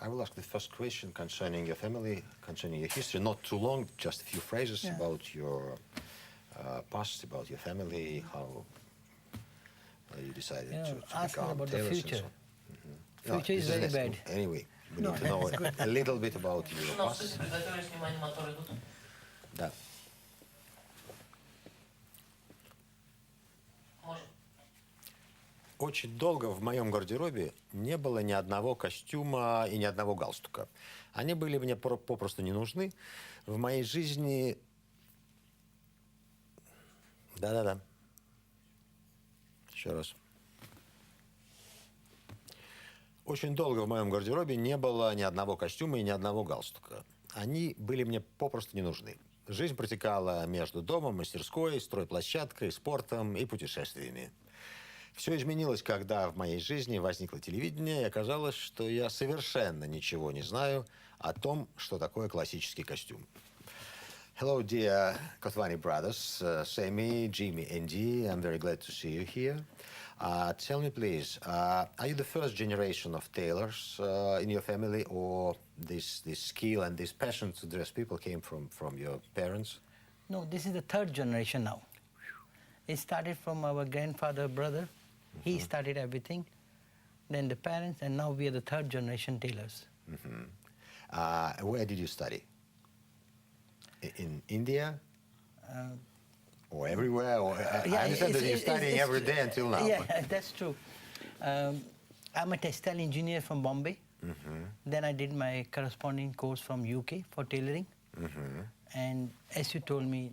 I will ask the first question concerning your family, concerning your history. Not too long, just a few phrases about your past, about your family, how you decided to become about tailors the future. and so on. Future is very bad. Anyway, we need to know a little bit about your past. Да. Очень долго в моем гардеробе не было ни одного костюма и ни одного галстука. Они были мне попросту не нужны. В моей жизни... Да-да-да. Еще раз. Очень долго в моем гардеробе не было ни одного костюма и ни одного галстука. Они были мне попросту не нужны. Жизнь протекала между домом, мастерской, стройплощадкой, спортом и путешествиями. Все изменилось, когда в моей жизни возникло телевидение, и оказалось, что я совершенно ничего не знаю о том, что такое классический костюм. Hello, dear Kotvani brothers, Semi, Jimmy, and Dee. I'm very glad to see you here. Tell me, please, are you the first generation of tailors in your family, or this skill and this passion to dress people came from your parents? No, this is the third generation now. It started from our grandfather, brother. He started everything. Then the parents, and now we are the third generation tailors. Where did you study? In India? Or everywhere? Or, I understand that you're studying every day until now. Yeah, that's true. I'm a textile engineer from Bombay. Then I did my corresponding course from UK for tailoring. And as you told me,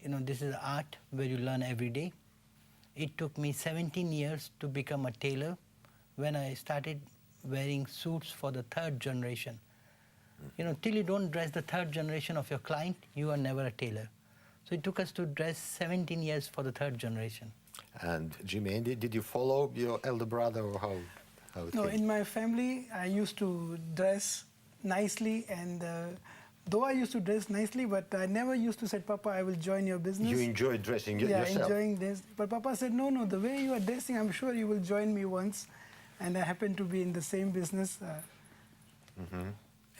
you know, this is art where you learn every day. It took me 17 years to become a tailor when I started wearing suits for the third generation. You know, till you don't dress the third generation of your client, you are never a tailor. So it took us to dress 17 years for the third generation. And Jimmy, Andy, did you follow your elder brother, or how it No, came? in my family, I used to dress nicely, and though I used to dress nicely, but I never used to say, Papa, I will join your business. You enjoyed dressing Yeah, yourself? enjoying this. But Papa said, no, the way you are dressing, I'm sure you will join me once. And I happened to be in the same business.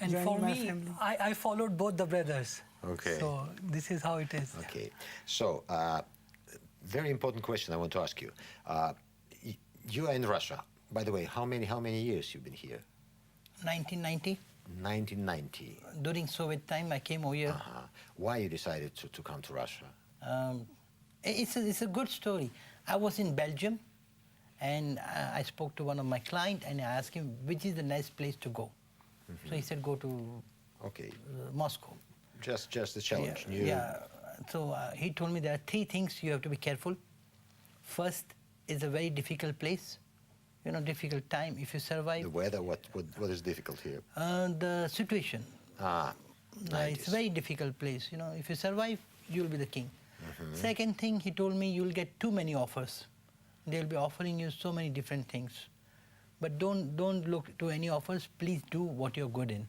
And for me, I followed both the brothers. Okay. So this is how it is. Okay. So, very important question I want to ask you. You are in Russia. By the way, how many years you've been here? 1990. 1990. During Soviet time, I came over here. Why you decided to come to Russia? It's a good story. I was in Belgium, and I spoke to one of my clients, and I asked him, which is the next place to go? So he said, go to Moscow. Just a challenge. Yeah. So he told me there are three things you have to be careful. First, it's a very difficult place. You know, difficult time. If you survive. The weather. What is difficult here? The situation. It's a 90s. very difficult place. You know, if you survive, you'll be the king. Second thing, he told me you'll get too many offers. They'll be offering you so many different things. But don't look to any offers. Please do what you're good in.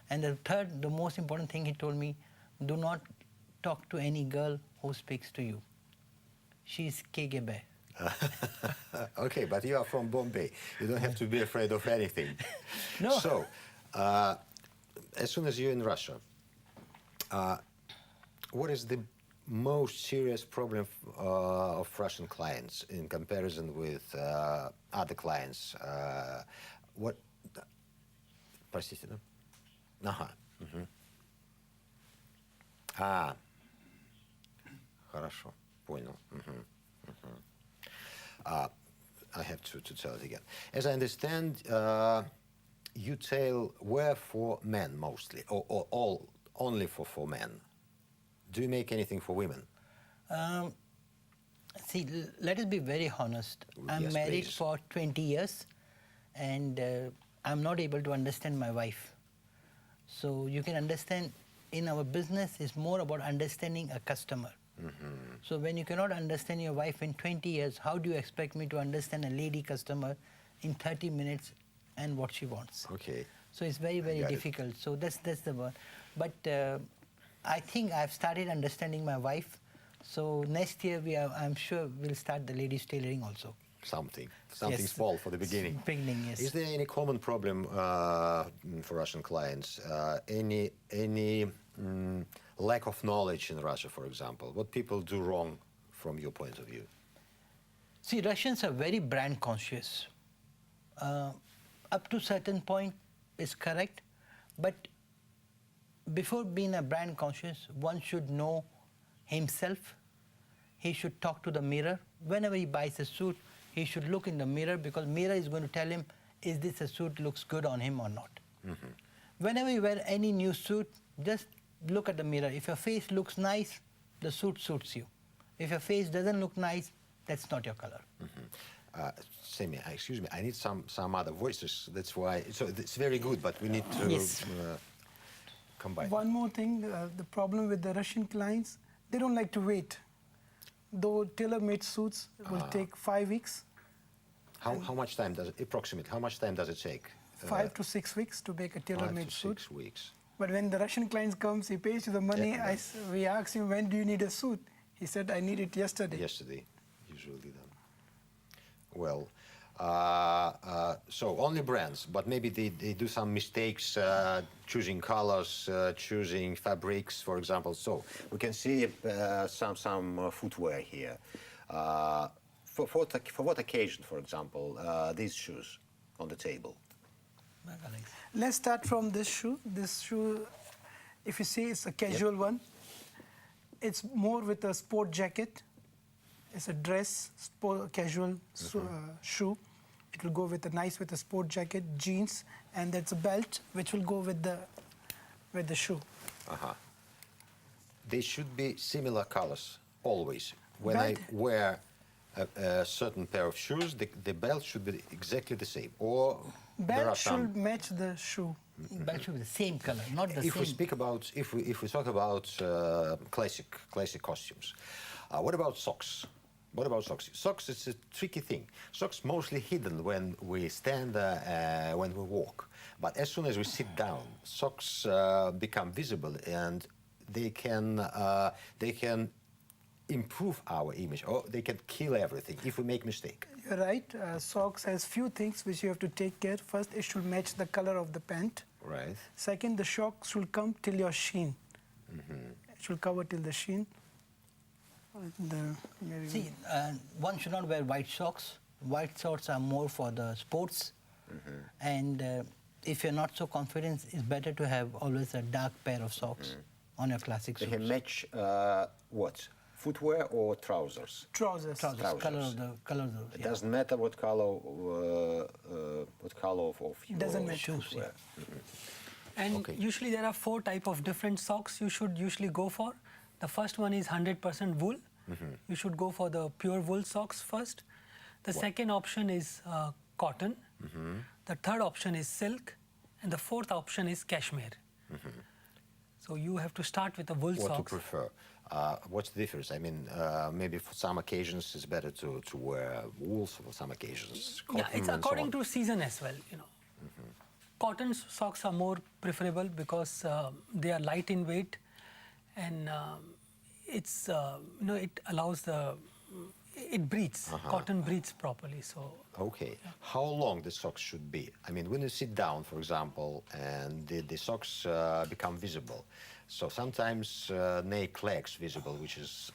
And the third, the most important thing he told me, do not talk to any girl who speaks to you. She's KGB. Okay, but you are from Bombay. You don't have to be afraid of anything. No. So, as soon as you're in Russia, what is the most serious problem of Russian clients in comparison with other clients? What? Простите, да? Ага. Хорошо, понял. I have to tell it again. As I understand, you wear for men mostly, or all only for men. Do you make anything for women? See, let us be very honest. I'm married for 20 years, and I'm not able to understand my wife. So you can understand, in our business, it's more about understanding a customer. So when you cannot understand your wife in 20 years, how do you expect me to understand a lady customer in 30 minutes and what she wants? Okay. So it's very, very difficult. So that's the one. But I think I've started understanding my wife. So next year, I'm sure we'll start the ladies tailoring also. something Yes. small for the beginning. Beginning, yes. Is there any common problem for Russian clients? Any lack of knowledge in Russia, for example? What people do wrong from your point of view? See, Russians are very brand conscious. Up to certain point is correct, but before being a brand conscious, one should know himself. He should talk to the mirror. Whenever he buys a suit, he should look in the mirror, because mirror is going to tell him, is this a suit looks good on him or not. Whenever you wear any new suit, just look at the mirror. If your face looks nice, the suit suits you. If your face doesn't look nice, that's not your color. Semi, excuse me, I need some other voices. That's why. So it's very good, but we need to Yes. combine. One more thing, the problem with the Russian clients, they don't like to wait. Though tailor-made suits will take 5 weeks, How much time does it, approximately, how much time does it take? 5 to 6 weeks to make a 5 tailor-made to suit. 6 weeks. But when the Russian client comes, he pays you the money. Yeah. We asked him, when do you need a suit? He said, I need it yesterday. Yesterday, usually then. Well, so only brands, but maybe they do some mistakes choosing colors, choosing fabrics, for example. So we can see some footwear here. For what occasion, for example, these shoes on the table? Let's start from this shoe. This shoe, if you see, it's a casual one. It's more with a sport jacket. It's a dress, casual shoe. It will go with a sport jacket, jeans, and that's a belt which will go with the shoe. They should be similar colors always. When Belt? I wear a certain pair of shoes, the belt should be exactly the same. Or there are Belt some. should match the shoe. Belt should be the same color, not the If same. we speak about, if we talk about classic costumes, what about socks? What about socks? Socks is a tricky thing. Socks mostly hidden when we stand, when we walk. But as soon as we sit down, socks become visible, and they can improve our image, or they can kill everything if we make mistake. You're right. Socks has few things which you have to take care. First, it should match the color of the pant. Right. Second, the socks should come till your shin. It should cover till the shin. See, one should not wear white socks. White socks are more for the sports. And if you're not so confident, it's better to have always a dark pair of socks on your classic They suits. can match what? Footwear or trousers? Trousers. Trousers, color trousers. of the color of the, It yeah. doesn't matter what color of your Doesn't matter. footwear. And Okay. usually there are 4 types of different socks you should usually go for. The first one is 100% wool. You should go for the pure wool socks first. The second option is cotton. The third option is silk. And the fourth option is cashmere. So you have to start with the wool What to socks. prefer? What's the difference? I mean, maybe for some occasions it's better to wear wool, for some occasions cotton. Yeah, it's and so according on. to season as well, you know. Cotton socks are more preferable because they are light in weight, and it's it allows it breathes. Cotton breathes properly, so. Okay. How long the socks should be? I mean, when you sit down, for example, and the socks become visible, so sometimes naked legs visible, which is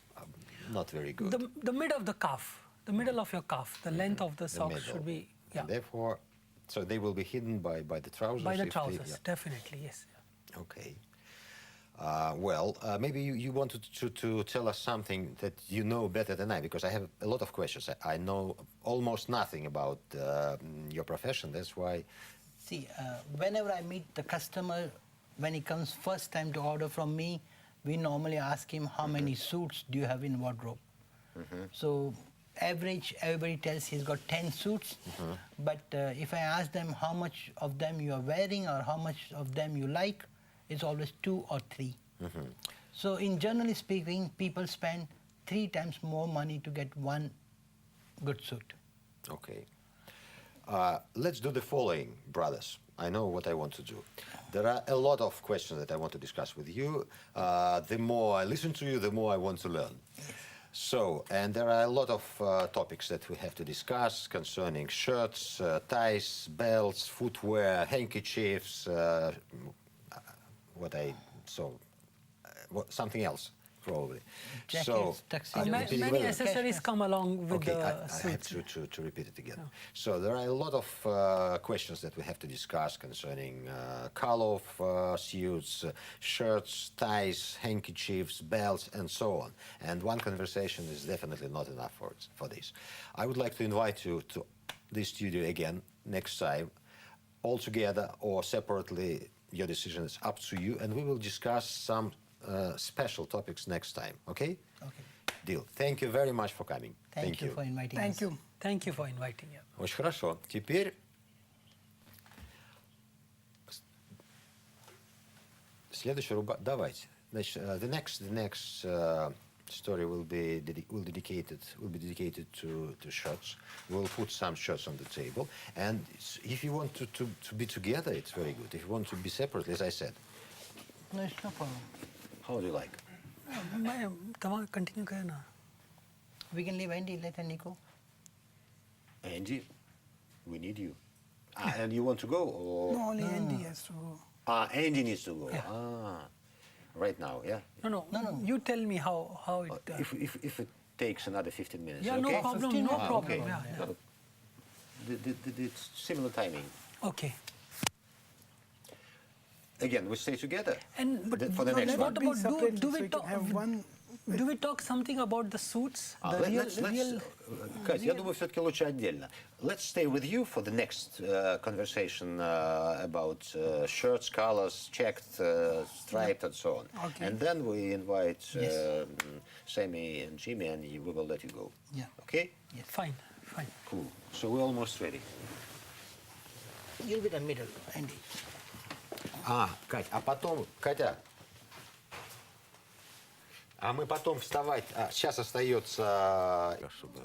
not very good. The middle of the calf, the middle of your calf, the length of the socks middle. should be, yeah, And therefore, so they will be hidden by the trousers. by the if they- trousers, yeah. definitely, yes. Okay. Maybe you wanted to tell us something that you know better than I, because I have a lot of questions. I know almost nothing about your profession. That's why. See, whenever I meet the customer, when he comes first time to order from me, we normally ask him how many suits do you have in wardrobe. So average, everybody tells he's got 10 suits. But if I ask them how much of them you are wearing or how much of them you like, it's always 2 or 3. So in generally speaking, people spend 3 times more money to get one good suit. Okay. Let's do the following, brothers. I know what I want to do. There are a lot of questions that I want to discuss with you. The more I listen to you, the more I want to learn. So, and there are a lot of topics that we have to discuss concerning shirts, ties, belts, footwear, handkerchiefs, something else probably. Jackets, tuxedos. repeating Many well. accessories come along with Okay, the I have suits. to repeat it again. So there are a lot of questions that we have to discuss concerning color of suits, shirts, ties, handkerchiefs, belts, and so on. And one conversation is definitely not enough for this. I would like to invite you to this studio again next time, all together or separately. Your decision is up to you, and we will discuss some special topics next time. Okay? Okay. Deal. Thank you very much for coming. Thank you for inviting us. Thank you. Thank you for inviting me. Очень хорошо. Теперь следующая рубашка. Давайте. Значит, the next story will be dedicated to shirts. We'll put some shirts on the table, and if you want to be together, it's very good. If you want to be separate, as I said, No, it's no problem. how do you like? मैं continue करें ना. We can leave Andy, let Andy go. Andy, we need you. And you want to go? Or? No, only Andy has to go. Andy needs to go. Yeah. Right now, yeah? No. You tell me how it. If it takes another 15 minutes, Yeah, okay? no problem. 15 No minutes. problem. Okay. Yeah. It's similar timing. Okay. Again, we stay together And but for the No, next let one. it be separately do so we we can talk? have one. Do we talk something about the suits? The real. Кать, я думаю, все-таки лучше отдельно. Let's stay with you for the next conversation about shirts, colors, checked, striped, and so on. Okay. And then we invite Yes. Sammy and Jimmy, and we will let you go. Yeah. Okay? Fine. Cool. So we're almost ready. You'll be the middle, Andy. Кать, а потом, Катя, а мы потом вставать. Сейчас остается, чтобы